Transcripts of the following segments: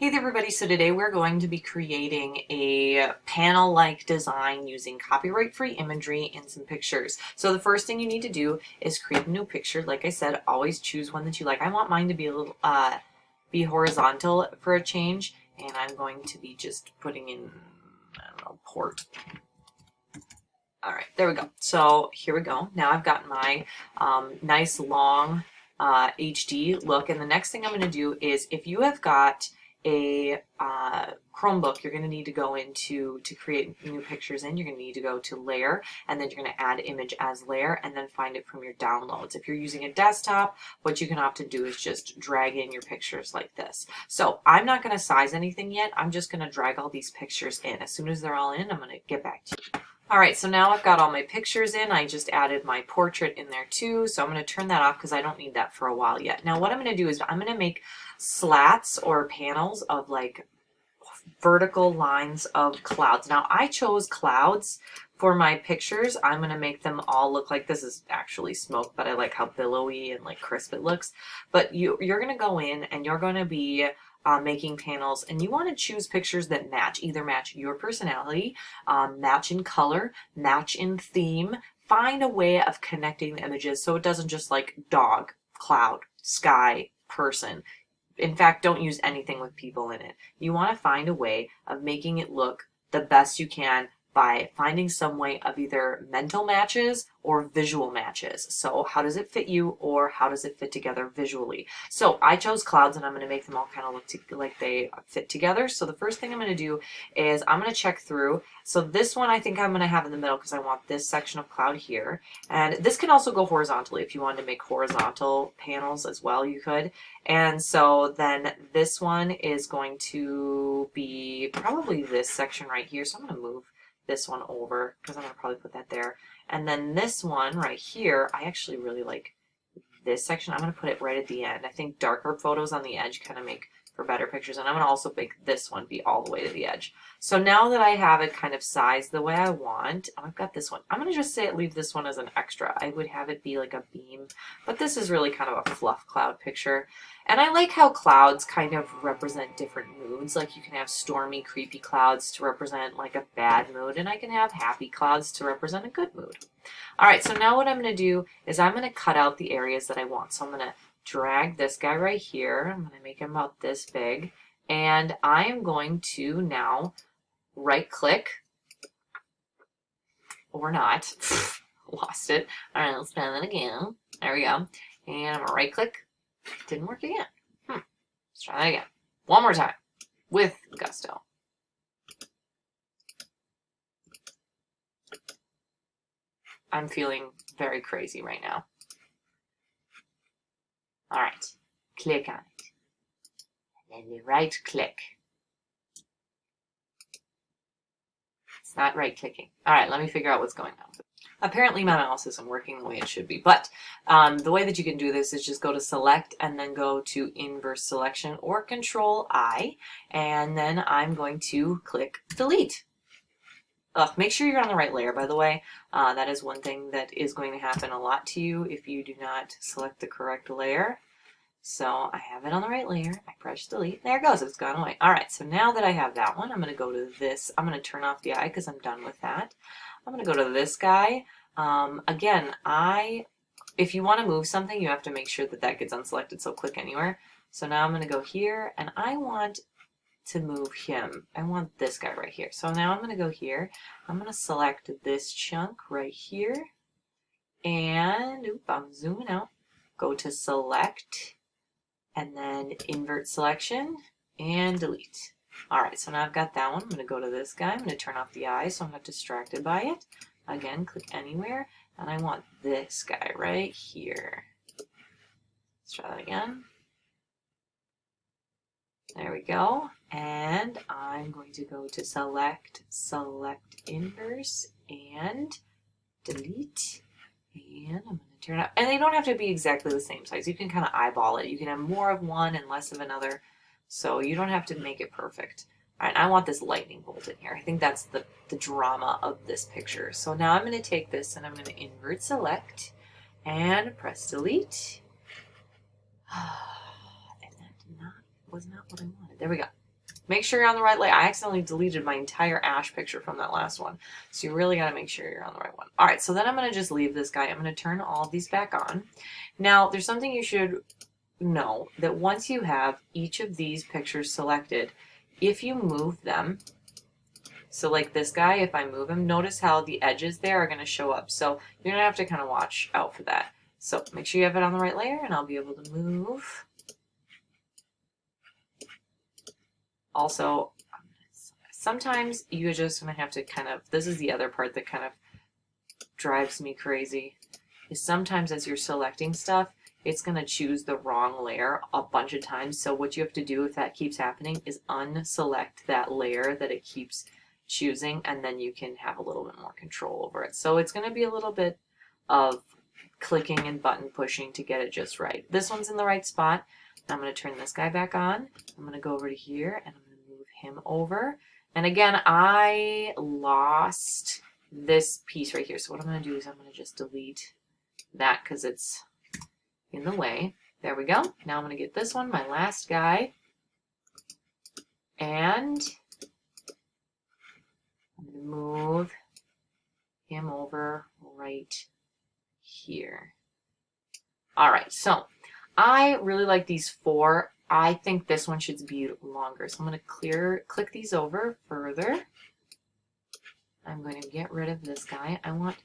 Hey there everybody, so today we're going to be creating a panel-like design using copyright-free imagery and some pictures. So the first thing you need to do is create a new picture. Like I said, always choose one that you like. I want mine to be a little be horizontal for a change, and I'm going to be just putting in, I don't know, port. All right, there we go. So here we go. Now I've got my nice long HD look, and the next thing I'm going to do is, if you have got a Chromebook, you're going to need to go into, to create new pictures in, you're going to need to go to layer, and then you're going to add image as layer, and then find it from your downloads. If you're using a desktop, what you can opt to do is just drag in your pictures like this. So I'm not going to size anything yet. I'm just going to drag all these pictures in. As soon as they're all in, I'm going to get back to you. All right, so now I've got all my pictures in. I just added my portrait in there too, so I'm going to turn that off because I don't need that for a while yet. Now what I'm going to do is I'm going to make slats or panels of like vertical lines of clouds. Now I chose clouds for my pictures. I'm going to make them all look like, this is actually smoke, but I like how billowy and like crisp it looks. But you're going to go in and you're going to be making panels, and you want to choose pictures that match, either match your personality, match in color, match in theme. Find a way of connecting the images so it doesn't just like dog, cloud, sky, person. In fact, don't use anything with people in it. You want to find a way of making it look the best you can by finding some way of either mental matches or visual matches. So how does it fit you, or how does it fit together visually? So I chose clouds, and I'm going to make them all kind of look like they fit together. So the first thing I'm going to do is I'm going to check through. So this one I think I'm going to have in the middle because I want this section of cloud here. And this can also go horizontally. If you wanted to make horizontal panels as well, you could. And so then this one is going to be probably this section right here. So I'm going to move this one over because I'm going to probably put that there. And then this one right here, I actually really like this section. I'm going to put it right at the end. I think darker photos on the edge kind of make for better pictures. And I'm going to also make this one be all the way to the edge. So now that I have it kind of sized the way I want, I've got this one. I'm going to just say leave this one as an extra. I would have it be like a beam, but this is really kind of a fluff cloud picture. And I like how clouds kind of represent different moods. Like you can have stormy, creepy clouds to represent like a bad mood, and I can have happy clouds to represent a good mood. All right, so now what I'm going to do is I'm going to cut out the areas that I want. So I'm going to drag this guy right here. I'm going to make him about this big. And I am going to now right click, or not, lost it. All right, let's try that again. There we go. And I'm going to right click. Didn't work again. Let's try that again. One more time with gusto. I'm feeling very crazy right now. All right, click on it. And then you right click. It's not right clicking. All right, let me figure out what's going on. Apparently my mouse isn't working the way it should be, but the way that you can do this is just go to select and then go to inverse selection or Control I, and then I'm going to click delete. Make sure you're on the right layer, by the way. That is one thing that is going to happen a lot to you if you do not select the correct layer. So I have it on the right layer. I press delete. There it goes. It's gone away. All right, so now that I have that one, I'm going to go to this. I'm going to turn off the eye because I'm done with that. I'm going to go to this guy. Again, if you want to move something, you have to make sure that that gets unselected, so click anywhere. So now I'm going to go here, and I want to move him. I want this guy right here. So now I'm going to go here. I'm going to select this chunk right here, and I'm zooming out. Go to select, and then invert selection, and delete. All right, so now I've got that one. I'm going to go to this guy. I'm going to turn off the eye so I'm not distracted by it. Again, click anywhere, and I want this guy right here. Let's try that again. There we go. And I'm going to go to select, select inverse, and delete. And I'm going to turn up. And they don't have to be exactly the same size. You can kind of eyeball it. You can have more of one and less of another. So you don't have to make it perfect. All right, I want this lightning bolt in here. I think that's the drama of this picture. So now I'm going to take this and I'm going to invert select and press delete. And that was not what I wanted. There we go. Make sure you're on the right layer. I accidentally deleted my entire ash picture from that last one. So you really got to make sure you're on the right one. All right, so then I'm going to just leave this guy. I'm going to turn all of these back on. Now, there's something you should know, that once you have each of these pictures selected, if you move them, so like this guy, if I move him, notice how the edges there are going to show up. So you're going to have to kind of watch out for that. So make sure you have it on the right layer, and I'll be able to move. Also, sometimes you're just going to have to kind of, this is the other part that kind of drives me crazy, is sometimes as you're selecting stuff, it's going to choose the wrong layer a bunch of times. So what you have to do if that keeps happening is unselect that layer that it keeps choosing, and then you can have a little bit more control over it. So it's going to be a little bit of clicking and button pushing to get it just right. This one's in the right spot. I'm going to turn this guy back on. I'm going to go over to here and I'm going to move him over. And again, I lost this piece right here. So what I'm going to do is I'm going to just delete that because it's in the way. There we go. Now I'm going to get this one, my last guy, and I'm going to move him over right here. All right, so I really like these 4. I think this one should be longer. So I'm going to click these over further. I'm going to get rid of this guy. I want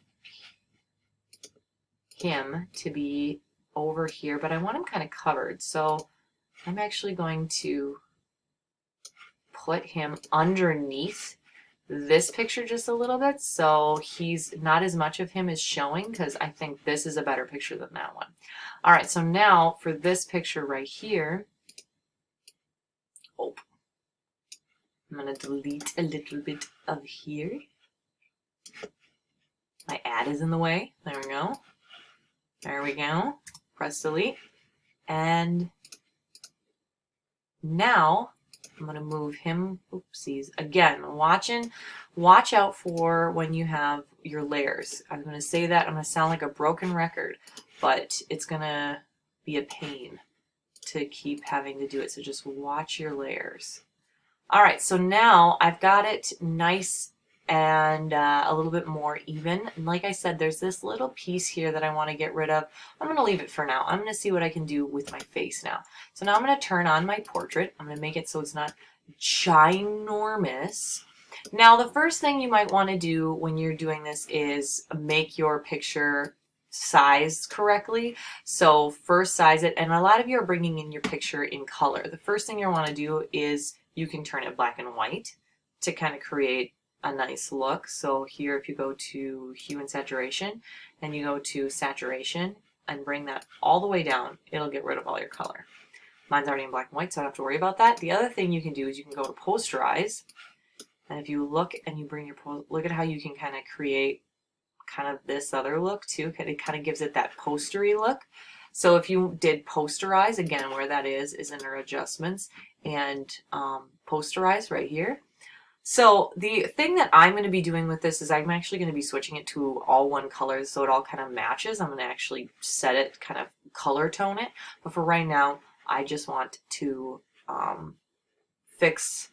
him to be over here, but I want him kind of covered. So I'm actually going to put him underneath this picture just a little bit, so he's not as much of him is showing, because I think this is a better picture than that one. All right, so now for this picture right here, I'm going to delete a little bit of here. My ad is in the way. There we go. There we go. Press delete. And now I'm going to move him. Oopsies. Again, watch out for when you have your layers. I'm going to say that. I'm going to sound like a broken record, but it's going to be a pain to keep having to do it. So just watch your layers. All right, so now I've got it nice and a little bit more even. And like I said, there's this little piece here that I want to get rid of. I'm going to leave it for now. I'm going to see what I can do with my face now. So now I'm going to turn on my portrait. I'm going to make it so it's not ginormous. Now, the first thing you might want to do when you're doing this is make your picture sized correctly. So first size it, and a lot of you are bringing in your picture in color. The first thing you want to do is you can turn it black and white to kind of create a nice look. So here, if you go to hue and saturation and you go to saturation and bring that all the way down, it'll get rid of all your color. Mine's already in black and white, so I don't have to worry about that. The other thing you can do is you can go to posterize, and if you look and you bring your look at how you can kind of create kind of this other look too. It kind of gives it that postery look. So if you did posterize, again, where that is in our adjustments, and posterize right here. So the thing that I'm going to be doing with this is I'm actually going to be switching it to all one color so it all kind of matches. I'm going to actually set it, kind of color tone it. But for right now, I just want to fix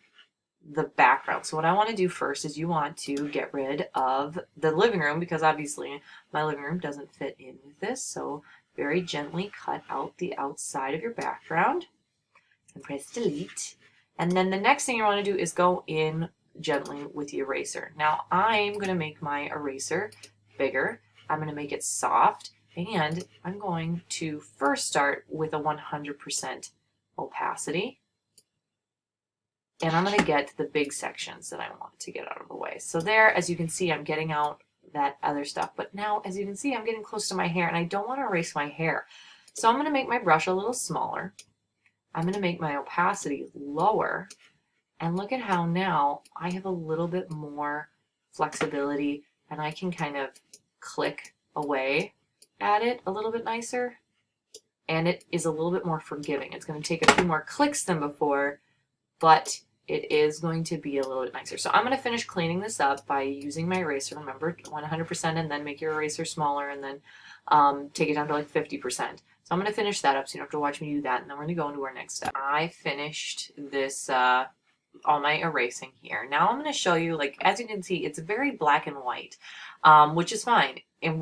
the background. So what I want to do first is you want to get rid of the living room, because obviously my living room doesn't fit in with this. So very gently cut out the outside of your background and press delete. And then the next thing you want to do is go in gently with the eraser. Now I'm going to make my eraser bigger. I'm going to make it soft, and I'm going to first start with a 100% opacity. And I'm going to get the big sections that I want to get out of the way. So there, as you can see, I'm getting out that other stuff. But now, as you can see, I'm getting close to my hair, and I don't want to erase my hair. So I'm going to make my brush a little smaller. I'm going to make my opacity lower. And look at how now I have a little bit more flexibility, and I can kind of click away at it a little bit nicer. And it is a little bit more forgiving. It's going to take a few more clicks than before, but it is going to be a little bit nicer. So I'm going to finish cleaning this up by using my eraser. Remember, 100%, and then make your eraser smaller, and then take it down to like 50%. So I'm going to finish that up so you don't have to watch me do that, and then we're going to go into our next step. I finished this all my erasing here. Now I'm going to show you, like, as you can see, it's very black and white, which is fine. And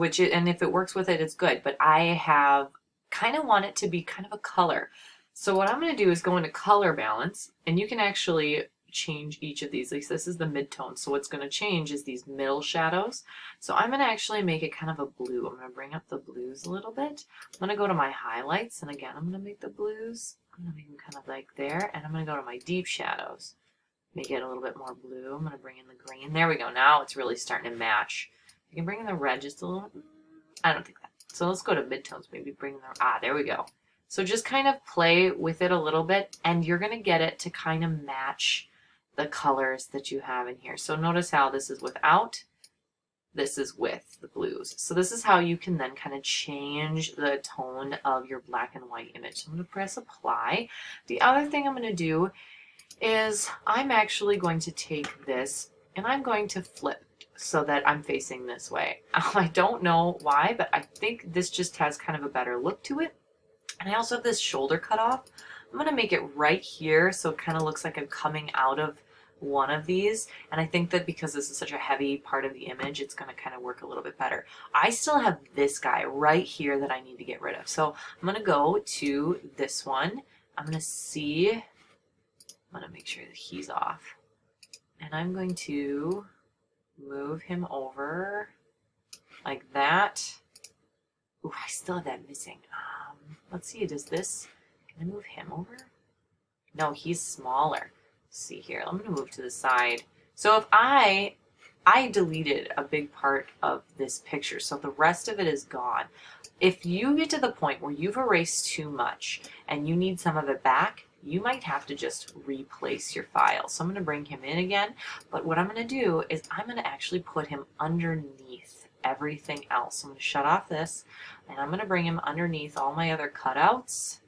if it works with it, it's good. But I have kind of want it to be kind of a color. So what I'm going to do is go into color balance, and you can actually change each of these. Like, this is the mid-tone. So what's going to change is these middle shadows. So I'm going to actually make it kind of a blue. I'm going to bring up the blues a little bit. I'm going to go to my highlights, and again, I'm going to make the blues. I'm going to make them kind of like there, and I'm going to go to my deep shadows. Make it a little bit more blue. I'm going to bring in the green. There we go. Now it's really starting to match. You can bring in the red just a little bit. I don't think that. So let's go to midtones. Maybe bring the, there we go. So just kind of play with it a little bit, and you're going to get it to kind of match the colors that you have in here. So notice how this is without, this is with the blues. So this is how you can then kind of change the tone of your black and white image. So I'm going to press apply. The other thing I'm going to do is I'm actually going to take this and I'm going to flip so that I'm facing this way. I don't know why, but I think this just has kind of a better look to it. And I also have this shoulder cut off. I'm going to make it right here so it kind of looks like I'm coming out of one of these. And I think that because this is such a heavy part of the image, it's going to kind of work a little bit better. I still have this guy right here that I need to get rid of. So I'm going to go to this one. I'm going to see, I'm going to make sure that he's off. And I'm going to move him over like that. Ooh, I still have that missing. Let's see, does this, can I move him over? No, he's smaller. Let's see here, I'm gonna move to the side. So if I deleted a big part of this picture, so the rest of it is gone. If you get to the point where you've erased too much and you need some of it back, you might have to just replace your file. So I'm gonna bring him in again, but what I'm gonna do is I'm gonna actually put him underneath everything else. So I'm gonna shut off this, and I'm gonna bring him underneath all my other cutouts.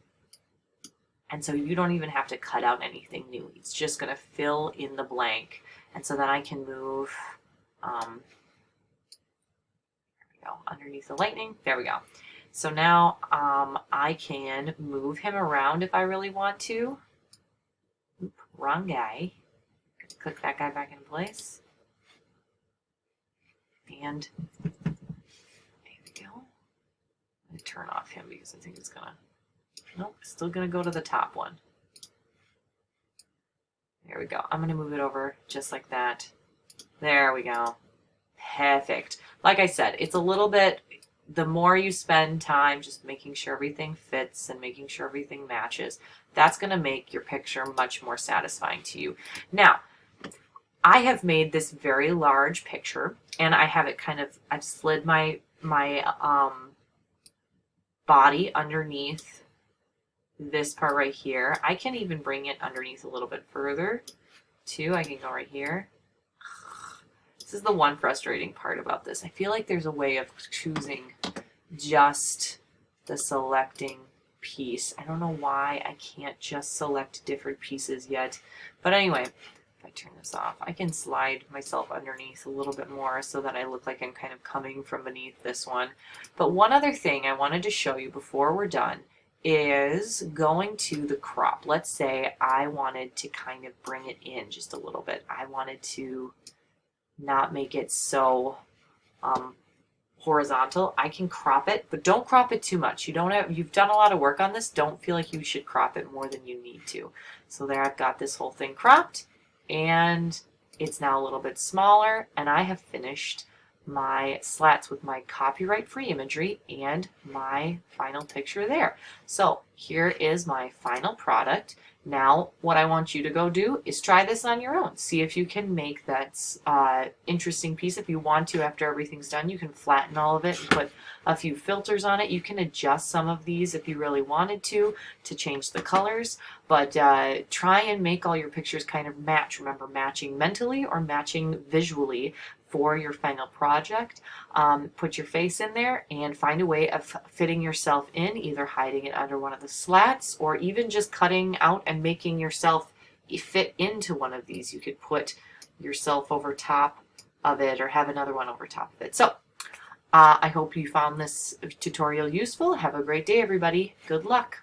And so you don't even have to cut out anything new. It's just gonna fill in the blank. And so then I can move, there we go, underneath the lightning, there we go. So now I can move him around if I really want to. Oop, wrong guy. Click that guy back in place. And there we go. I'm going to turn off him because I think it's going to, nope, still going to go to the top one. There we go. I'm going to move it over just like that. There we go. Perfect. Like I said, it's a little bit, the more you spend time just making sure everything fits and making sure everything matches, that's going to make your picture much more satisfying to you. Now, I have made this very large picture, and I have it kind of, I've slid my body underneath this part right here. I can even bring it underneath a little bit further too. I can go right here. This is the one frustrating part about this. I feel like there's a way of choosing just the selecting piece. I don't know why I can't just select different pieces yet. But anyway, if I turn this off, I can slide myself underneath a little bit more so that I look like I'm kind of coming from beneath this one. But one other thing I wanted to show you before we're done is going to the crop. Let's say I wanted to kind of bring it in just a little bit. I wanted to not make it so horizontal. I can crop it, but don't crop it too much. You've done a lot of work on this. Don't feel like you should crop it more than you need to. So there I've got this whole thing cropped, and it's now a little bit smaller, and I have finished my slats with my copyright-free imagery and my final picture there. So here is my final product. Now what I want you to go do is try this on your own. See if you can make that interesting piece. If you want to, after everything's done, you can flatten all of it and put a few filters on it. You can adjust some of these if you really wanted to change the colors, but try and make all your pictures kind of match. Remember, matching mentally or matching visually for your final project. Put your face in there and find a way of fitting yourself in, either hiding it under one of the slats or even just cutting out and making yourself fit into one of these. You could put yourself over top of it or have another one over top of it. So I hope you found this tutorial useful. Have a great day, everybody. Good luck.